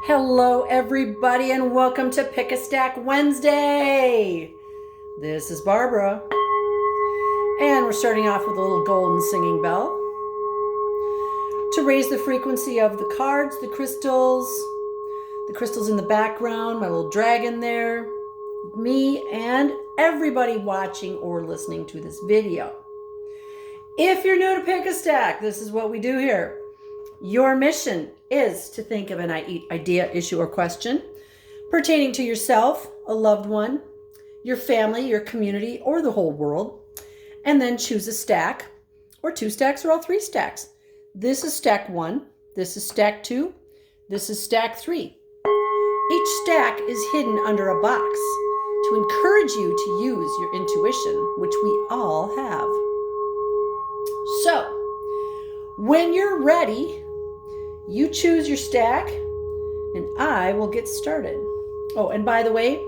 Hello, everybody, and welcome to Pick a Stack Wednesday. This is Barbara, and we're starting off with a little golden singing bell to raise the frequency of the cards, the crystals in the background, my little dragon there, me, and everybody watching or listening to this video. If you're new to Pick a Stack, this is what we do here. Your mission is to think of an idea, issue, or question pertaining to yourself, a loved one, your family, your community, or the whole world, and then choose a stack, or two stacks, or all three stacks. This is stack 1, this is stack 2, this is stack 3. Each stack is hidden under a box to encourage you to use your intuition, which we all have. So, when you're ready, you choose your stack, and I will get started. Oh, and by the way,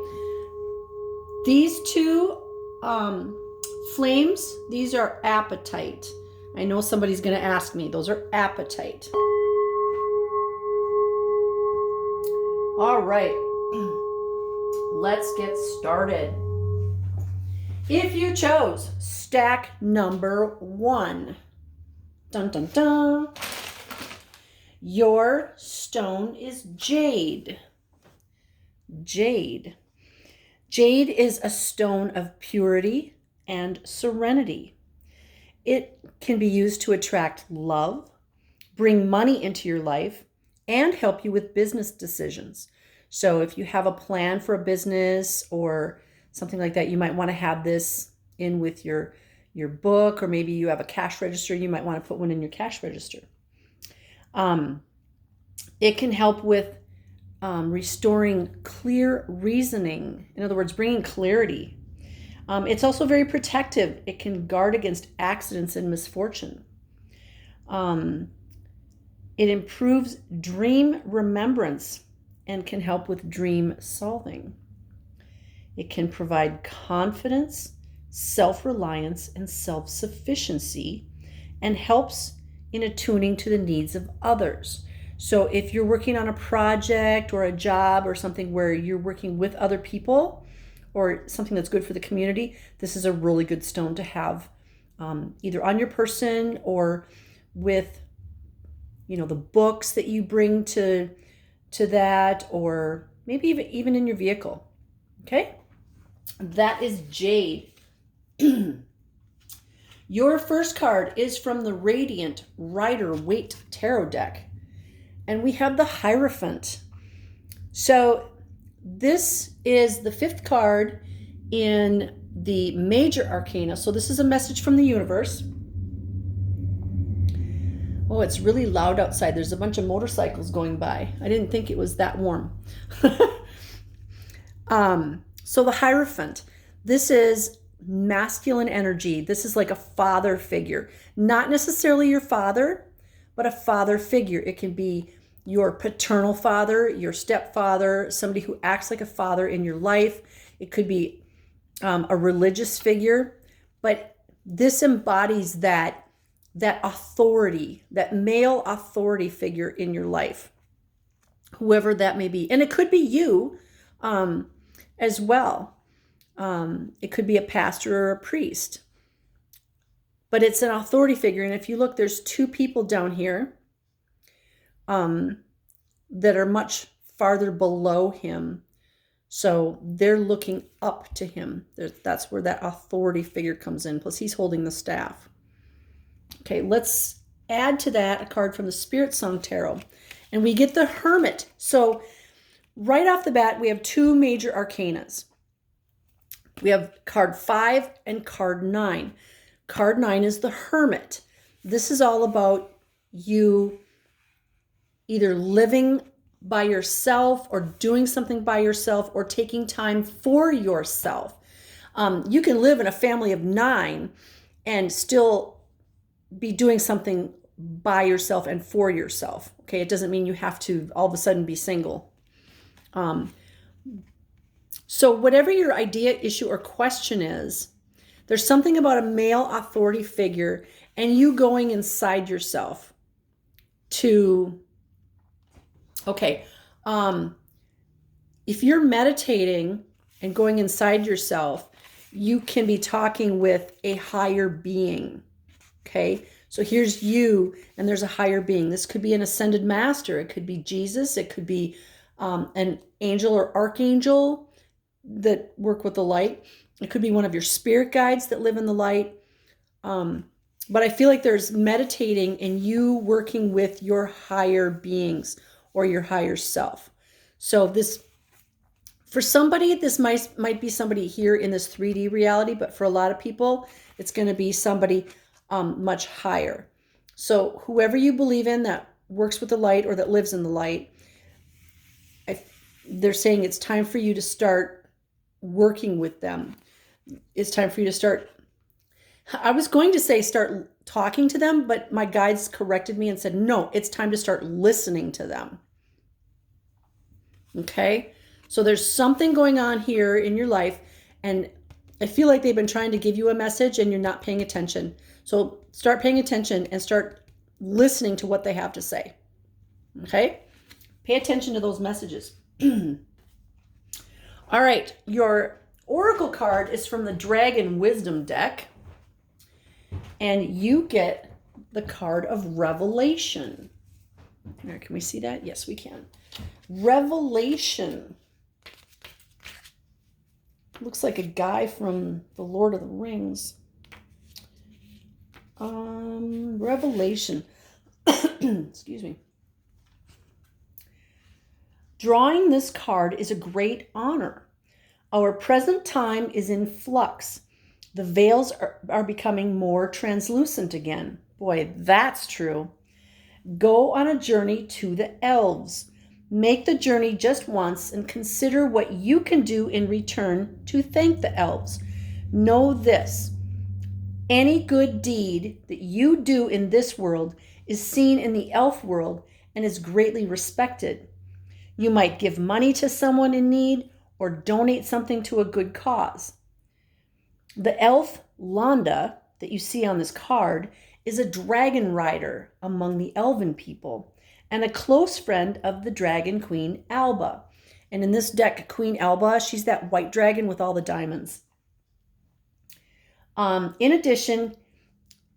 these two flames, these are apatite. I know somebody's going to ask me. Those are apatite. All right. Let's get started. If you chose stack number 1, dun dun dun, your stone is jade. Jade. Jade is a stone of purity and serenity. It can be used to attract love, bring money into your life, and help you with business decisions. So if you have a plan for a business or something like that, you might want to have this in with your book, or maybe you have a cash register, you might want to put one in your cash register. It can help with restoring clear reasoning. In other words, bringing clarity. It's also very protective. It can guard against accidents and misfortune. It improves dream remembrance and can help with dream solving. It can provide confidence, self-reliance, and self-sufficiency, and helps in attuning to the needs of others. So if you're working on a project or a job or something where you're working with other people or something that's good for the community, this is a really good stone to have either on your person or with, the books that you bring to that, or maybe even in your vehicle. Okay? That is jade. Your first card is from the Radiant Rider-Waite Tarot deck. And we have the Hierophant. So this is the 5th card in the major arcana. So this is a message from the universe. Oh, it's really loud outside. There's a bunch of motorcycles going by. I didn't think it was that warm. So the Hierophant, this is masculine energy. This is like a father figure. Not necessarily your father, but a father figure. It can be your paternal father, your stepfather, somebody who acts like a father in your life. It could be a religious figure, but this embodies that authority, that male authority figure in your life, whoever that may be. And it could be you as well. It could be a pastor or a priest, but it's an authority figure. And if you look, there's 2 people down here that are much farther below him. So they're looking up to him. That's where that authority figure comes in. Plus he's holding the staff. Okay, let's add to that a card from the Spirit Song Tarot. And we get the Hermit. So right off the bat, we have 2 major arcanas. We have card 5 and card 9. Card 9 is the Hermit. This is all about you either living by yourself or doing something by yourself or taking time for yourself. You can live in a family of 9 and still be doing something by yourself and for yourself. Okay, it doesn't mean you have to all of a sudden be single. So whatever your idea, issue, or question is, there's something about a male authority figure and you going inside yourself to, okay, If you're meditating and going inside yourself, you can be talking with a higher being. Okay, so here's you, and there's a higher being. This could be an ascended master. It could be Jesus. It could be an angel or archangel that work with the light. It could be one of your spirit guides that live in the light. But I feel like there's meditating and you working with your higher beings or your higher self. So this, for somebody, this might be somebody here in this 3D reality, but for a lot of people, it's going to be somebody much higher. So whoever you believe in that works with the light or that lives in the light, they're saying it's time for you to start working with them. It's time for you to start, I was going to say start talking to them, but my guides corrected me and said, no, it's time to start listening to them. Okay? So there's something going on here in your life, and I feel like they've been trying to give you a message and you're not paying attention. So start paying attention and start listening to what they have to say. Okay? Pay attention to those messages. All right, your oracle card is from the Dragon Wisdom deck, and you get the card of Revelation. There, can we see that? Yes, we can. Revelation. Looks like a guy from the Lord of the Rings. Revelation. Excuse me. Drawing this card is a great honor. Our present time is in flux. The veils are becoming more translucent again. Boy, that's true. Go on a journey to the elves. Make the journey just once and consider what you can do in return to thank the elves. Know this: any good deed that you do in this world is seen in the elf world and is greatly respected. You might give money to someone in need or donate something to a good cause. The elf Londa that you see on this card is a dragon rider among the elven people and a close friend of the dragon queen Alba. And in this deck, Queen Alba, she's that white dragon with all the diamonds. In addition,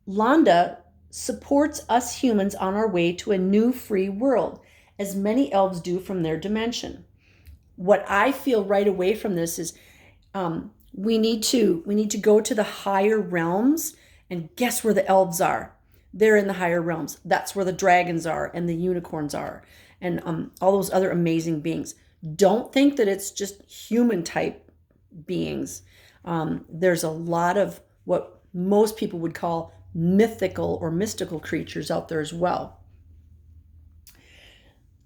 Londa supports us humans on our way to a new free world, as many elves do from their dimension. What I feel right away from this is we need to go to the higher realms, and guess where the elves are? They're in the higher realms. That's where the dragons are and the unicorns are and all those other amazing beings. Don't think that it's just human type beings. There's a lot of what most people would call mythical or mystical creatures out there as well.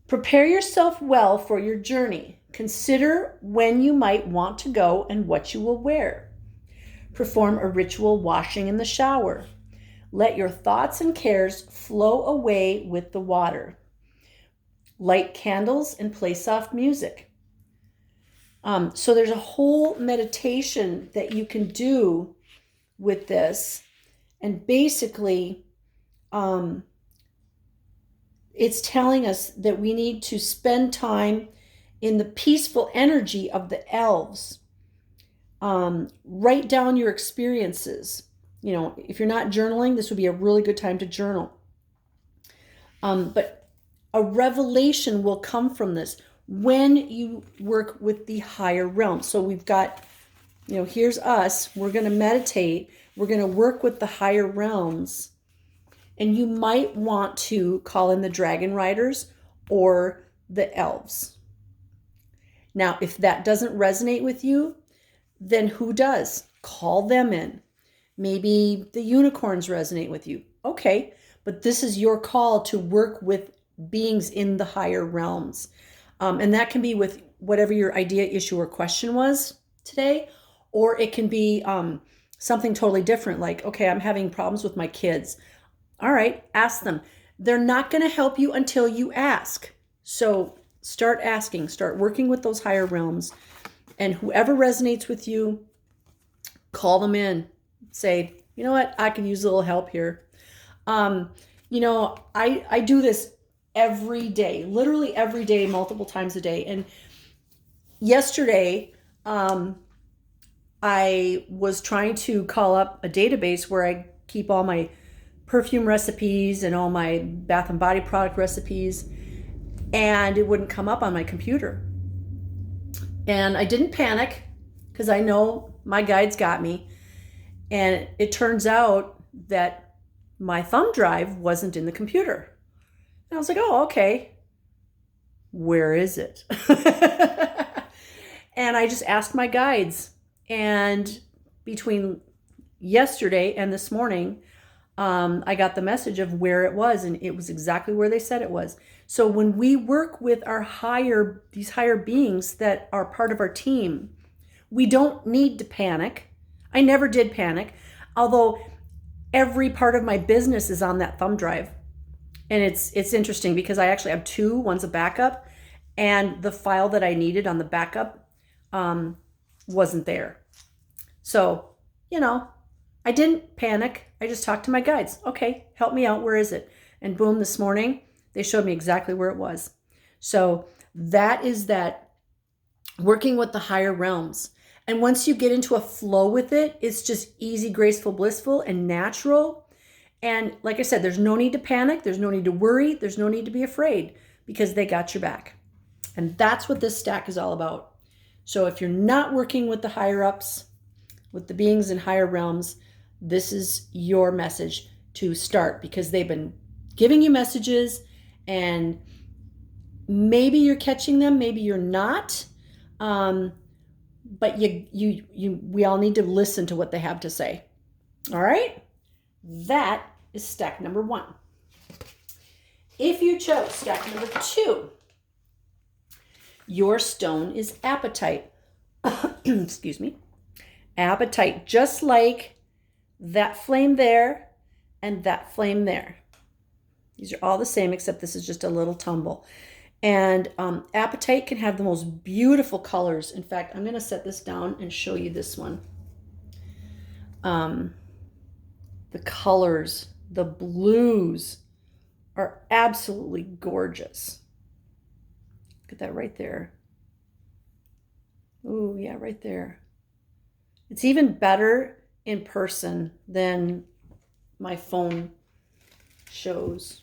Prepare yourself well for your journey. Consider when you might want to go and what you will wear. Perform a ritual washing in the shower. Let your thoughts and cares flow away with the water. Light candles and play soft music. So there's a whole meditation that you can do with this. And basically, it's telling us that we need to spend time in the peaceful energy of the elves. Write down your experiences. You know, if you're not journaling, this would be a really good time to journal. But a revelation will come from this when you work with the higher realm. So we've got, here's us. We're going to meditate. We're going to work with the higher realms. And you might want to call in the dragon riders or the elves. Now, if that doesn't resonate with you, then who does? Call them in. Maybe the unicorns resonate with you. Okay, but this is your call to work with beings in the higher realms. And that can be with whatever your idea, issue, or question was today, or it can be something totally different, like, okay, I'm having problems with my kids. All right, ask them. They're not going to help you until you ask. So start asking, start working with those higher realms, and whoever resonates with you, call them in. Say, you know what, I could use a little help here. I do this every day, literally every day, multiple times a day. And yesterday, I was trying to call up a database where I keep all my perfume recipes and all my bath and body product recipes, and it wouldn't come up on my computer. And I didn't panic because I know my guides got me. And it turns out that my thumb drive wasn't in the computer. And I was like, oh, okay. Where is it? And I just asked my guides. And between yesterday and this morning, I got the message of where it was, and it was exactly where they said it was. So when we work with these higher beings that are part of our team, we don't need to panic. I never did panic, although every part of my business is on that thumb drive. And it's interesting because I actually have two. One's a backup, and the file that I needed on the backup wasn't there. So, I didn't panic. I just talked to my guides. Okay, help me out. Where is it? And boom, this morning, they showed me exactly where it was. So that is that working with the higher realms. And once you get into a flow with it, it's just easy, graceful, blissful, and natural. And like I said, there's no need to panic. There's no need to worry. There's no need to be afraid because they got your back. And that's what this stack is all about. So if you're not working with the higher ups, with the beings in higher realms, this is your message to start, because they've been giving you messages, and maybe you're catching them, maybe you're not. But we all need to listen to what they have to say. All right? That is stack number 1. If you chose stack number 2, your stone is apatite. Excuse me. Apatite, just like that flame there and that flame there. These are all the same, except this is just a little tumble. And apatite can have the most beautiful colors. In fact, I'm going to set this down and show you this one. The colors, the blues are absolutely gorgeous. Look at that right there. Oh, yeah, right there. It's even better in person than my phone shows.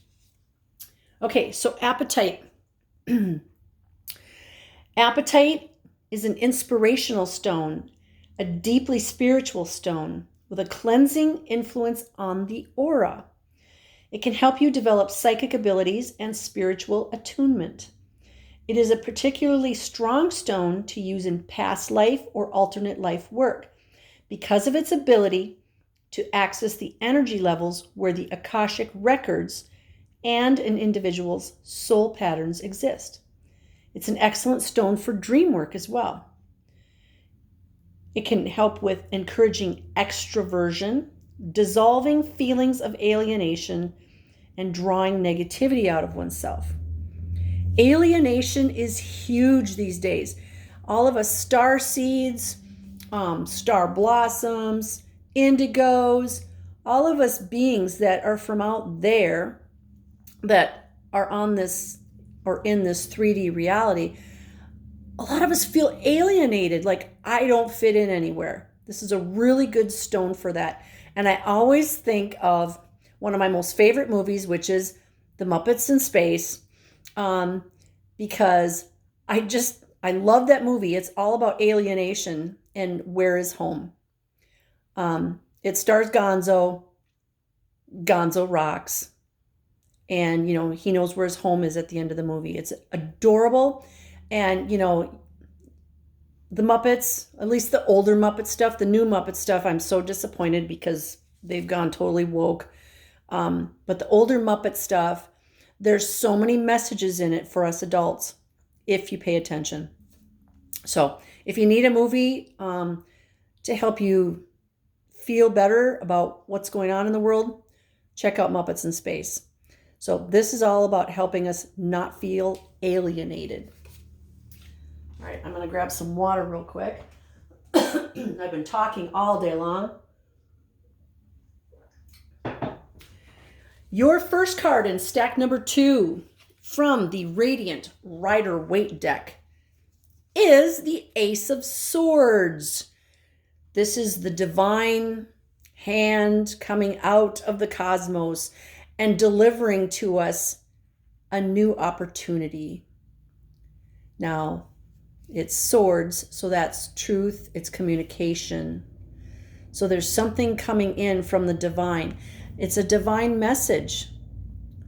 Okay, so apatite. Apatite is an inspirational stone, a deeply spiritual stone with a cleansing influence on the aura. It can help you develop psychic abilities and spiritual attunement. It is a particularly strong stone to use in past life or alternate life work because of its ability to access the energy levels where the Akashic records and an individual's soul patterns exist. It's an excellent stone for dream work as well. It can help with encouraging extroversion, dissolving feelings of alienation, and drawing negativity out of oneself. Alienation is huge these days. All of us star seeds, star blossoms, indigos, all of us beings that are from out there that are on this or in this 3D reality, a lot of us feel alienated, like I don't fit in anywhere. This is a really good stone for that. And I always think of one of my most favorite movies, which is The Muppets in Space, because I love that movie. It's all about alienation and where is home. It stars Gonzo. Gonzo rocks. And, he knows where his home is at the end of the movie. It's adorable. And, the Muppets, at least the older Muppet stuff, the new Muppet stuff, I'm so disappointed because they've gone totally woke. But the older Muppet stuff, there's so many messages in it for us adults if you pay attention. So if you need a movie to help you feel better about what's going on in the world, check out Muppets in Space. So this is all about helping us not feel alienated. All right, I'm going to grab some water real quick. I've been talking all day long. Your first card in stack number 2 from the Radiant Rider-Waite deck is the Ace of Swords. This is the divine hand coming out of the cosmos and delivering to us a new opportunity. Now, it's swords, so that's truth, it's communication. So there's something coming in from the divine. It's a divine message.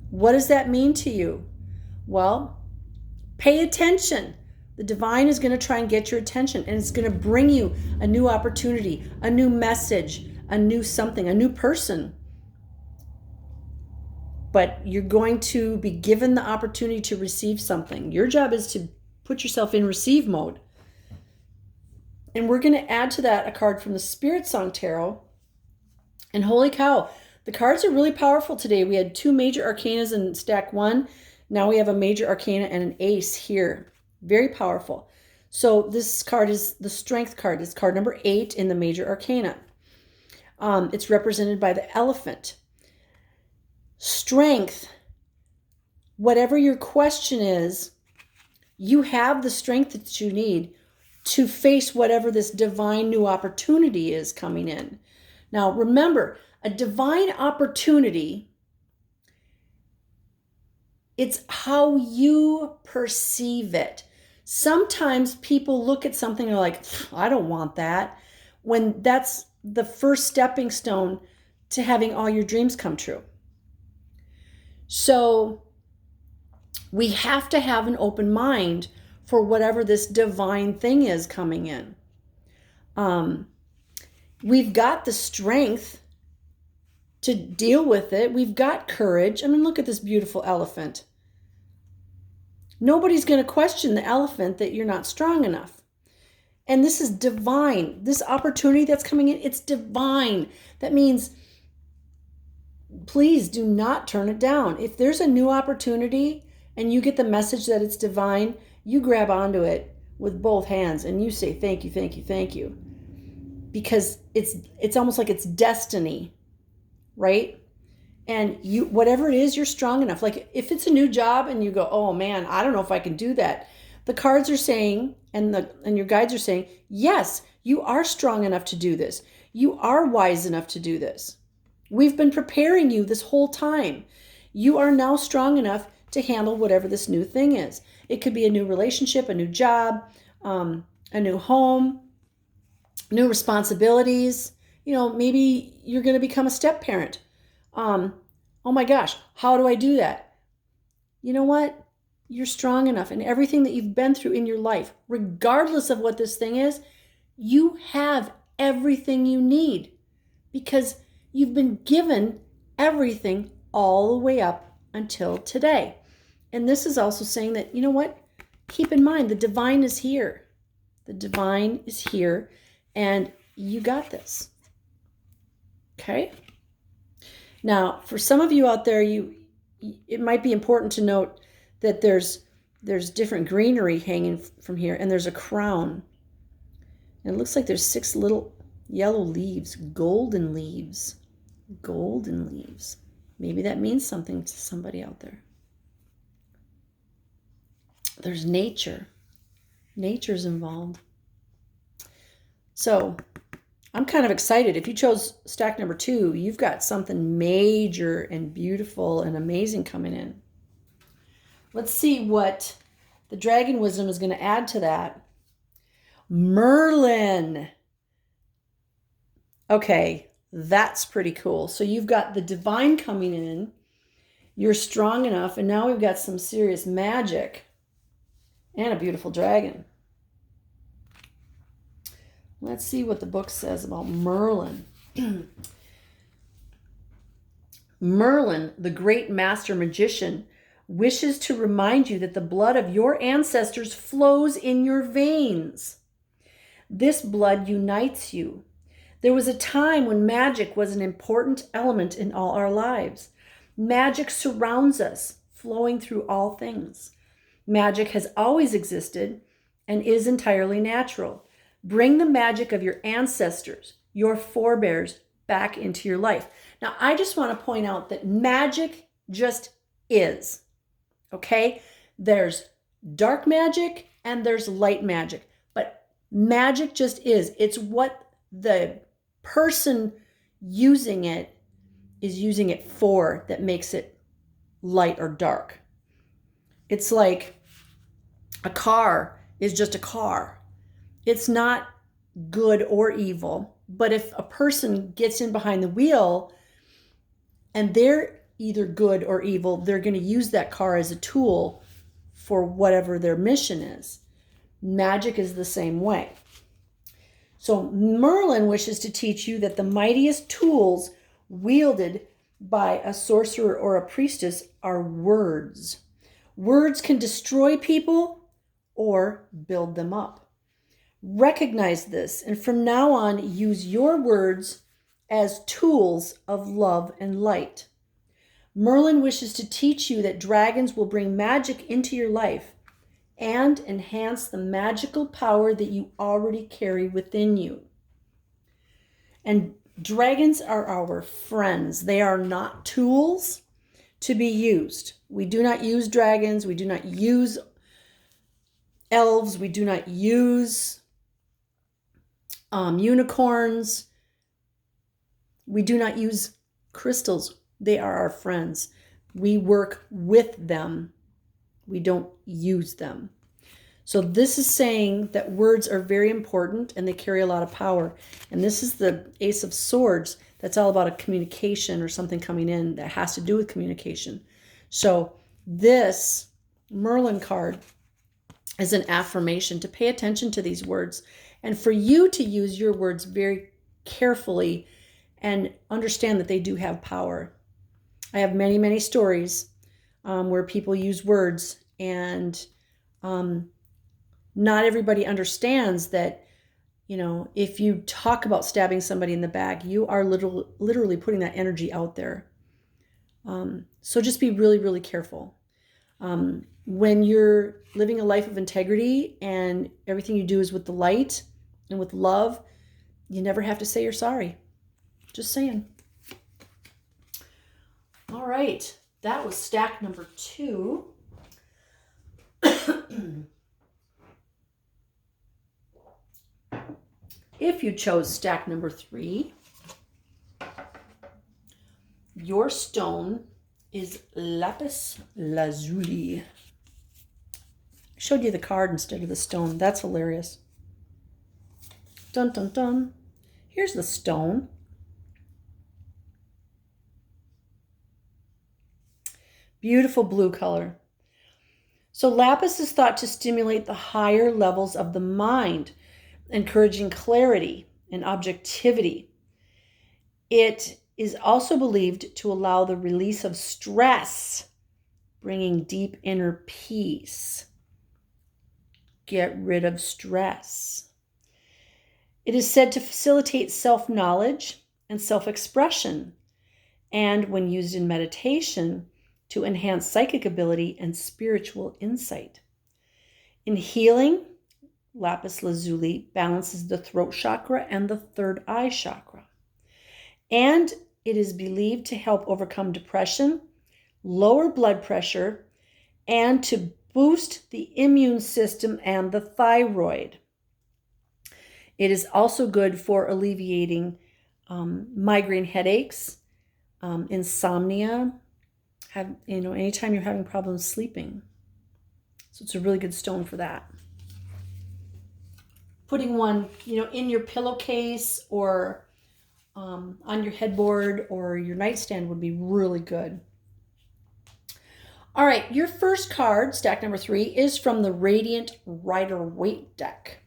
What does that mean to you? Well, pay attention. The divine is going to try and get your attention, and it's going to bring you a new opportunity, a new message, a new something, a new person. But you're going to be given the opportunity to receive something. Your job is to put yourself in receive mode. And we're going to add to that a card from the Spirit Song Tarot. And holy cow, the cards are really powerful today. We had 2 major arcanas in stack 1. Now we have a major arcana and an ace here. Very powerful. So this card is the Strength card. It's card number 8 in the major arcana. It's represented by the elephant. Strength, whatever your question is, you have the strength that you need to face whatever this divine new opportunity is coming in. Now, remember, a divine opportunity, it's how you perceive it. Sometimes people look at something and are like, I don't want that, when that's the first stepping stone to having all your dreams come true. So we have to have an open mind for whatever this divine thing is coming in. We've got the strength to deal with it. We've got courage. I mean, look at this beautiful elephant. Nobody's going to question the elephant that you're not strong enough. And this is divine. This opportunity that's coming in, it's divine. That means please do not turn it down. If there's a new opportunity and you get the message that it's divine, you grab onto it with both hands and you say, thank you, thank you, thank you. Because it's almost like it's destiny, right? And you, whatever it is, you're strong enough. Like if it's a new job and you go, oh man, I don't know if I can do that. The cards are saying, and your guides are saying, yes, you are strong enough to do this. You are wise enough to do this. We've been preparing you this whole time. You are now strong enough to handle whatever this new thing is. It could be a new relationship, a new job, a new home, new responsibilities. You know, maybe you're going to become a step parent. Oh my gosh, how do I do that? You know what? You're strong enough, and everything that you've been through in your life, regardless of what this thing is, you have everything you need because you've been given everything all the way up until today. And this is also saying that, you know what? Keep in mind, the divine is here. The divine is here, and you got this. Okay? Now, for some of you out there, it might be important to note that there's different greenery hanging from here, and there's a crown. And it looks like there's 6 little yellow leaves, golden leaves. Golden leaves. Maybe that means something to somebody out there. There's nature. Nature's involved. So I'm kind of excited. If you chose stack number 2, you've got something major and beautiful and amazing coming in. Let's see what the Dragon Wisdom is going to add to that. Merlin. Okay, that's pretty cool. So you've got the divine coming in. You're strong enough, and now we've got some serious magic and a beautiful dragon. Let's see what the book says about Merlin. Merlin, the great master magician, wishes to remind you that the blood of your ancestors flows in your veins. This blood unites you. There was a time when magic was an important element in all our lives. Magic surrounds us, flowing through all things. Magic has always existed and is entirely natural. Bring the magic of your ancestors, your forebears, back into your life. Now, I just want to point out that magic just is. Okay? There's dark magic and there's light magic. But magic just is. It's what the person using it is using it for that makes it light or dark. It's like a car is just a car. It's not good or evil. But if a person gets in behind the wheel and they're either good or evil, they're going to use that car as a tool for whatever their mission is. Magic is the same way. So Merlin wishes to teach you that the mightiest tools wielded by a sorcerer or a priestess are words. Words can destroy people or build them up. Recognize this, and from now on, use your words as tools of love and light. Merlin wishes to teach you that dragons will bring magic into your life and enhance the magical power that you already carry within you. And dragons are our friends. They are not tools to be used. We do not use dragons. We do not use elves. We do not use unicorns. We do not use crystals. They are our friends. We work with them. We don't use them. So this is saying that words are very important and they carry a lot of power. And this is the Ace of Swords. That's all about a communication or something coming in that has to do with communication. So this Merlin card is an affirmation to pay attention to these words and for you to use your words very carefully and understand that they do have power. I have many, many stories where people use words and not everybody understands that, you know, if you talk about stabbing somebody in the back, you are literally putting that energy out there. So just be really, really careful. When you're living a life of integrity and everything you do is with the light and with love, you never have to say you're sorry. Just saying. All right, that was stack number 2. If you chose stack number 3, your stone is Lapis Lazuli. I showed you the card instead of the stone. That's hilarious. Dun, dun, dun. Here's the stone. Beautiful blue color. So lapis is thought to stimulate the higher levels of the mind, encouraging clarity and objectivity. It is also believed to allow the release of stress, bringing deep inner peace. Get rid of stress. It is said to facilitate self-knowledge and self-expression, and when used in meditation, to enhance psychic ability and spiritual insight. In healing, Lapis Lazuli balances the throat chakra and the third eye chakra. And it is believed to help overcome depression, lower blood pressure, and to boost the immune system and the thyroid. It is also good for alleviating migraine headaches, insomnia, anytime you're having problems sleeping. So it's a really good stone for that. Putting one, in your pillowcase or on your headboard or your nightstand would be really good. All right, your first card, stack number 3, is from the Radiant Rider-Waite deck.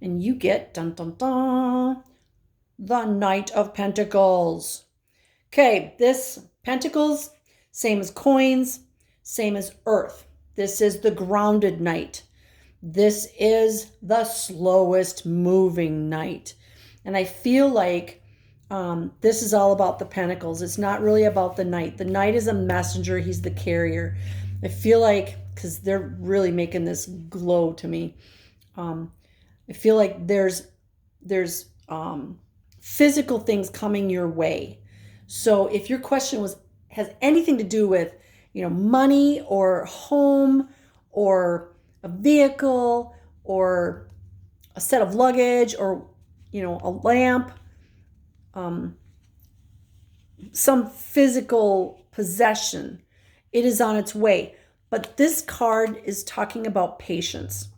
And you get, dun dun dun, the Knight of Pentacles. Okay, this Pentacles, same as coins, same as earth. This is the grounded knight. This is the slowest moving knight. And I feel like this is all about the pentacles. It's not really about the knight. The knight is a messenger. He's the carrier. I feel like, because they're really making this glow to me, I feel like there's physical things coming your way. So if your question has anything to do with, money or home or a vehicle or a set of luggage or, a lamp, some physical possession. It is on its way. But this card is talking about patience.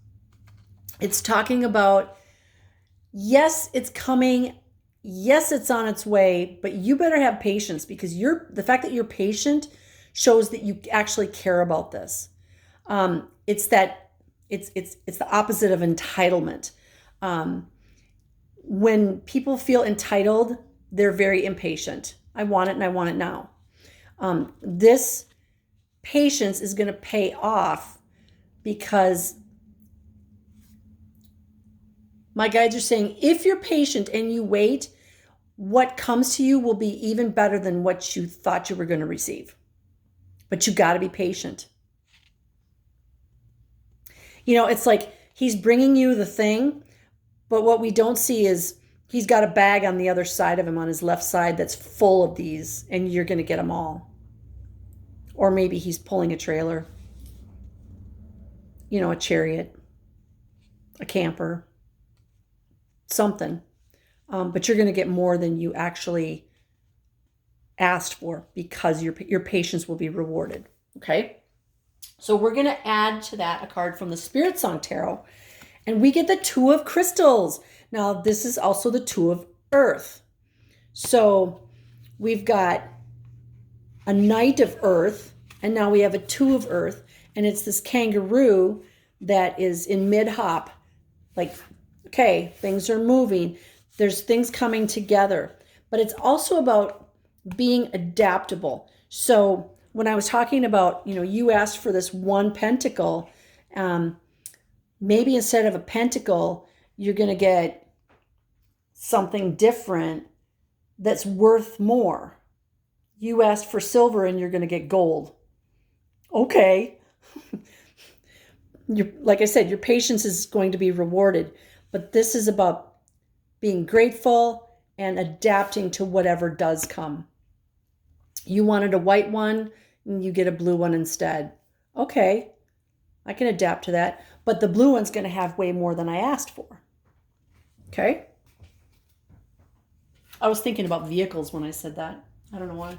It's talking about, yes, it's coming. Yes, it's on its way, but you better have patience, because the fact that you're patient shows that you actually care about this. It's the opposite of entitlement. When people feel entitled, they're very impatient. I want it and I want it now. This patience is going to pay off, because my guides are saying, if you're patient and you wait, what comes to you will be even better than what you thought you were going to receive. But you got to be patient. It's like he's bringing you the thing, but what we don't see is he's got a bag on the other side of him, on his left side, that's full of these, and you're going to get them all. Or maybe he's pulling a trailer, a chariot, a camper, something. But you're going to get more than you actually asked for, because your patience will be rewarded. Okay? So we're going to add to that a card from the Spirit Song Tarot, and we get the Two of Crystals. Now, this is also the Two of Earth. So we've got a Knight of Earth, and now we have a Two of Earth, and it's this kangaroo that is in mid-hop. Like, okay, things are moving. There's things coming together. But it's also about being adaptable. So when I was talking about, you asked for this one pentacle, maybe instead of a pentacle, you're going to get something different that's worth more. You asked for silver and you're going to get gold. Okay. Like I said, your patience is going to be rewarded. But this is about being grateful and adapting to whatever does come. You wanted a white one, and you get a blue one instead. Okay, I can adapt to that. But the blue one's going to have way more than I asked for. Okay? I was thinking about vehicles when I said that. I don't know why.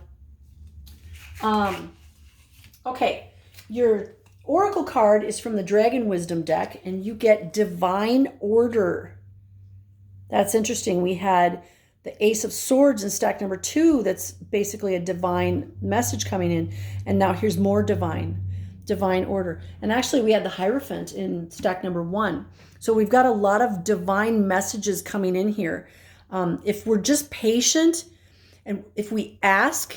Okay, your Oracle card is from the Dragon Wisdom deck, and you get Divine Order. That's interesting. We had the Ace of Swords in stack number 2. That's basically a divine message coming in. And now here's more divine order. And actually we had the Hierophant in stack number 1. So we've got a lot of divine messages coming in here. If we're just patient, and if we ask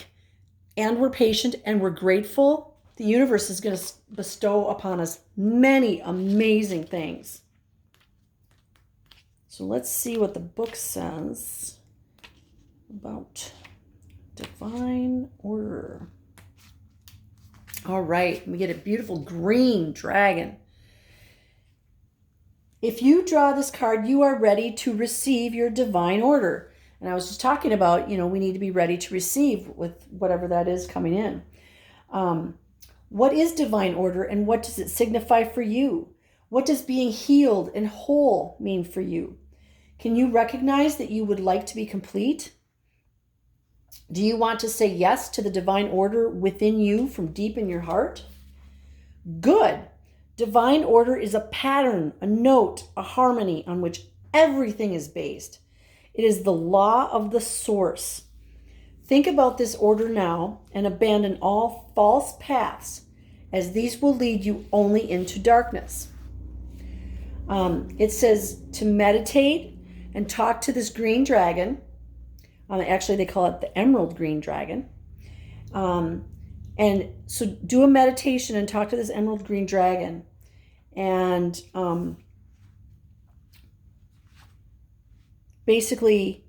and we're patient and we're grateful, the universe is going to bestow upon us many amazing things. So let's see what the book says about divine order. All right, we get a beautiful green dragon. If you draw this card, you are ready to receive your divine order. And I was just talking about, we need to be ready to receive with whatever that is coming in. What is divine order, and what does it signify for you? What does being healed and whole mean for you? Can you recognize that you would like to be complete? Do you want to say yes to the divine order within you from deep in your heart? Good. Divine order is a pattern, a note, a harmony on which everything is based. It is the law of the source. Think about this order now and abandon all false paths, as these will lead you only into darkness. It says to meditate and talk to this green dragon. Actually, they call it the emerald green dragon. And so do a meditation and talk to this emerald green dragon. And basically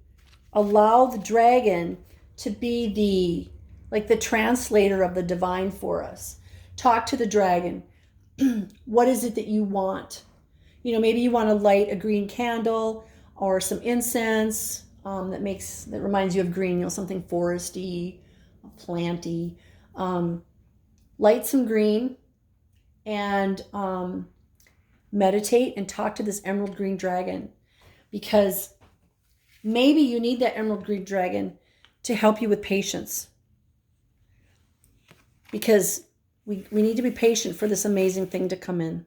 allow the dragon to be the translator of the divine for us. Talk to the dragon. What is it that you want? Maybe you want to light a green candle or some incense that reminds you of green, something foresty, planty. light some green, and meditate and talk to this emerald green dragon, because maybe you need that emerald green dragon to help you with patience, because we need to be patient for this amazing thing to come in.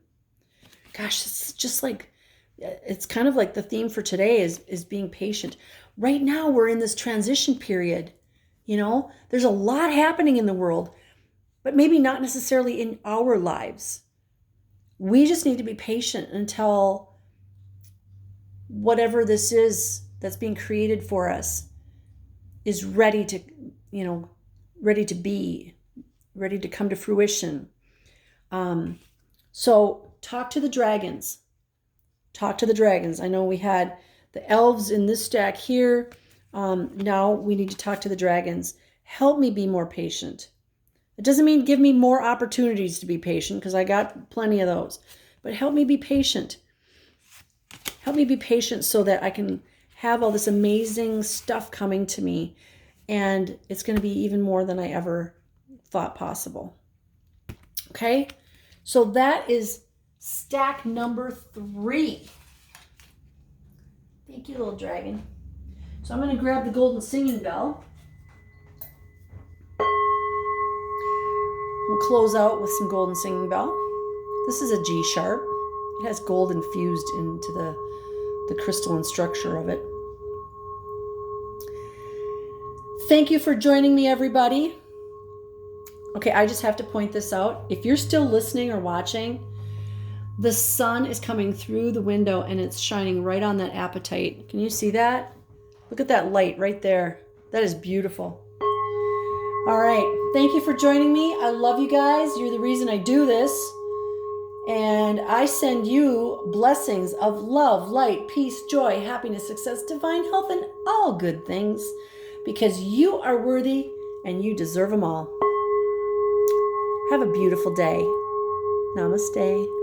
Gosh, it's just like, it's kind of like the theme for today is being patient. Right now we're in this transition period. You know, there's a lot happening in the world, but maybe not necessarily in our lives. We just need to be patient until whatever this is that's being created for us is ready to, ready to be, ready to come to fruition. So talk to the dragons. Talk to the dragons. I know we had the elves in this stack here. Now we need to talk to the dragons. Help me be more patient. It doesn't mean give me more opportunities to be patient, because I got plenty of those. But help me be patient. Help me be patient so that I can have all this amazing stuff coming to me. And it's going to be even more than I ever thought possible. Okay? So that is stack number 3. Thank you, little dragon. So I'm going to grab the golden singing bell. We'll close out with some golden singing bell. This is a G sharp. It has gold infused into the crystalline structure of it. Thank you for joining me, everybody. Okay, I just have to point this out. If you're still listening or watching, the sun is coming through the window and it's shining right on that apatite. Can you see that? Look at that light right there. That is beautiful. All right. Thank you for joining me. I love you guys. You're the reason I do this. And I send you blessings of love, light, peace, joy, happiness, success, divine health, and all good things, because you are worthy and you deserve them all. Have a beautiful day. Namaste.